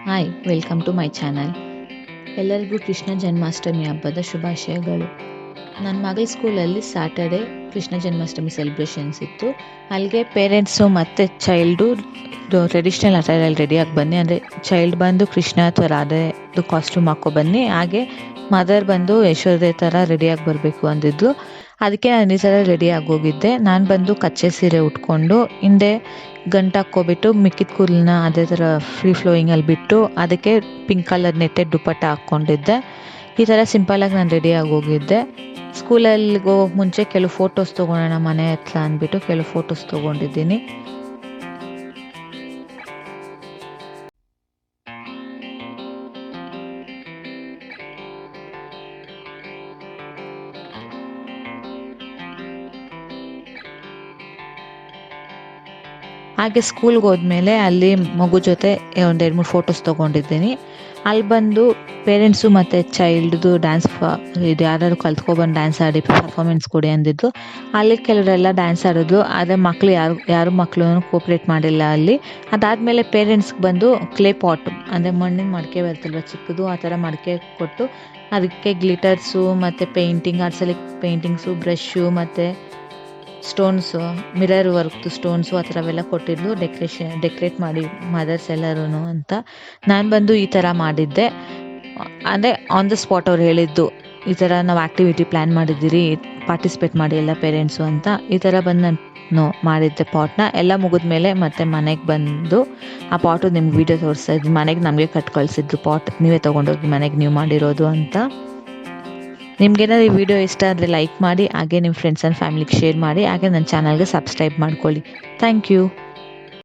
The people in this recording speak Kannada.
Hi welcome to my channel. ಎಲ್ಲರಿಗೂ ಕೃಷ್ಣ ಜನ್ಮಾಷ್ಟಮಿ ಹಬ್ಬದ ಶುಭಾಶಯಗಳು. ನನ್ನ ಮಗಳ ಸ್ಕೂಲಲ್ಲಿ ಸ್ಯಾಟರ್ಡೆ ಕೃಷ್ಣ ಜನ್ಮಾಷ್ಟಮಿ ಸೆಲೆಬ್ರೇಷನ್ಸ್ ಇತ್ತು. ಅಲ್ಲಿಗೆ ಪೇರೆಂಟ್ಸು ಮತ್ತು ಚೈಲ್ಡು ಟ್ರೆಡಿಷ್ನಲ್ ಅಟೈರಲ್ಲಿ ರೆಡಿಯಾಗಿ ಬನ್ನಿ, ಅಂದರೆ ಚೈಲ್ಡ್ ಬಂದು ಕೃಷ್ಣ ಅಥವಾ ರಾಧೆದು ಕಾಸ್ಟ್ಯೂಮ್ ಹಾಕೋ ಬನ್ನಿ, ಹಾಗೆ ಮದರ್ ಬಂದು ಯಶೋದೆ ಥರ ರೆಡಿಯಾಗಿ ಬರಬೇಕು ಅಂದಿದ್ದು. ಅದಕ್ಕೆ ನಾನು ಈ ಥರ ರೆಡಿಯಾಗಿ ಹೋಗಿದ್ದೆ. ನಾನು ಬಂದು ಕಚ್ಚೆ ಸೀರೆ ಉಟ್ಕೊಂಡು ಹಿಂದೆ ಗಂಟು ಹಾಕ್ಕೊಬಿಟ್ಟು ಮಿಕ್ಕಿದ ಕೂದಲನ್ನ ಅದೇ ಥರ ಫ್ರೀ ಫ್ಲೋಯಿಂಗಲ್ಲಿ ಬಿಟ್ಟು ಅದಕ್ಕೆ ಪಿಂಕ್ ಕಲರ್ ನೆಟ್ಟೆಡ್ ದುಪ್ಪಟ್ಟ ಹಾಕ್ಕೊಂಡಿದ್ದೆ. ಈ ಥರ ಸಿಂಪಲಾಗಿ ನಾನು ರೆಡಿಯಾಗಿ ಹೋಗಿದ್ದೆ. ಸ್ಕೂಲಲ್ಲಿಗೆ ಹೋಗೋಕ್ಕೆ ಮುಂಚೆ ಕೆಲವು ಫೋಟೋಸ್ ತೊಗೊಳೋಣ ಮನೆ ಹತ್ರ ಅಂದ್ಬಿಟ್ಟು ಕೆಲವು ಫೋಟೋಸ್ ತೊಗೊಂಡಿದ್ದೀನಿ. ಹಾಗೆ ಸ್ಕೂಲ್ಗೆ ಹೋದ್ಮೇಲೆ ಅಲ್ಲಿ ಮಗು ಜೊತೆ ಒಂದು 2-3 ಫೋಟೋಸ್ ತೊಗೊಂಡಿದ್ದೀನಿ. ಅಲ್ಲಿ ಬಂದು ಪೇರೆಂಟ್ಸು ಮತ್ತು ಚೈಲ್ಡ್ದು ಡ್ಯಾನ್ಸ್ ಇದು ಯಾರು ಕಲ್ತ್ಕೊಬಂದು ಡ್ಯಾನ್ಸ್ ಆಡಿ ಪರ್ಫಾಮೆನ್ಸ್ ಕೊಡಿ ಅಂದಿದ್ದು. ಅಲ್ಲಿ ಕೆಲವರೆಲ್ಲ ಡ್ಯಾನ್ಸ್ ಆಡಿದ್ರು, ಆದರೆ ಮಕ್ಕಳು ಯಾರು ಮಕ್ಕಳು ಕೋಪ್ರೇಟ್ ಮಾಡಿಲ್ಲ ಅಲ್ಲಿ. ಅದಾದಮೇಲೆ ಪೇರೆಂಟ್ಸ್ಗೆ ಬಂದು ಕ್ಲೇ ಪಾಟ್, ಅಂದರೆ ಮಣ್ಣಿನ ಮಡಿಕೆ ಬರ್ತಲ್ವ ಚಿಕ್ಕದು, ಆ ಥರ ಮಡಿಕೆ ಕೊಟ್ಟು ಅದಕ್ಕೆ ಗ್ಲಿಟರ್ಸು ಮತ್ತು ಪೇಂಟಿಂಗ್ ಆರ್ಟ್ಸಲ್ಲಿ ಪೇಂಟಿಂಗ್ಸು, ಬ್ರಷ್ಷು ಮತ್ತು ಸ್ಟೋನ್ಸು, ಮಿರರ್ ವರ್ಕ್ದು ಸ್ಟೋನ್ಸು ಆ ಥರವೆಲ್ಲ ಕೊಟ್ಟಿದ್ಲು ಡೆಕ್ರೇಟ್ ಮಾಡಿ ಮದರ್ಸ್ ಎಲ್ಲರೂ ಅಂತ. ನಾನು ಬಂದು ಈ ಥರ ಮಾಡಿದ್ದೆ. ಅಂದರೆ ಆನ್ ದ ಸ್ಪಾಟ್ ಅವ್ರು ಹೇಳಿದ್ದು, ಈ ಥರ ನಾವು ಆ್ಯಕ್ಟಿವಿಟಿ ಪ್ಲ್ಯಾನ್ ಮಾಡಿದ್ದೀರಿ, ಪಾರ್ಟಿಸಿಪೇಟ್ ಮಾಡಿ ಎಲ್ಲ ಪೇರೆಂಟ್ಸು ಅಂತ. ಈ ಥರ ಬಂದು ನಾನು ಮಾಡಿದ್ದೆ ಪಾಟ್ನ. ಎಲ್ಲ ಮುಗಿದ್ಮೇಲೆ ಮತ್ತೆ ಮನೆಗೆ ಬಂದು ಆ ಪಾಟು ನಿಮ್ಗೆ ವೀಡಿಯೋ ತೋರಿಸ್ತಾ ಇದ್ವಿ. ಮನೆಗೆ ನಮಗೆ ಕಟ್ ಕಳಿಸಿದ್ರು ಪಾಟ್, ನೀವೇ ತೊಗೊಂಡೋಗಿ ಮನೆಗೆ ನೀವು ಮಾಡಿರೋದು ಅಂತ. ನಿಮ್ಗೇನಾದ್ರು ಈ ವಿಡಿಯೋ ಇಷ್ಟ ಆದರೆ ಲೈಕ್ ಮಾಡಿ, ಹಾಗೆ ನಿಮ್ಮ ಫ್ರೆಂಡ್ಸ್ ಆ್ಯಂಡ್ ಫ್ಯಾಮಿಲಿಗೆ ಶೇರ್ ಮಾಡಿ, ಹಾಗೆ ನನ್ನ ಚಾನಲ್ಗೆ ಸಬ್ಸ್ಕ್ರೈಬ್ ಮಾಡ್ಕೊಳ್ಳಿ. Thank you.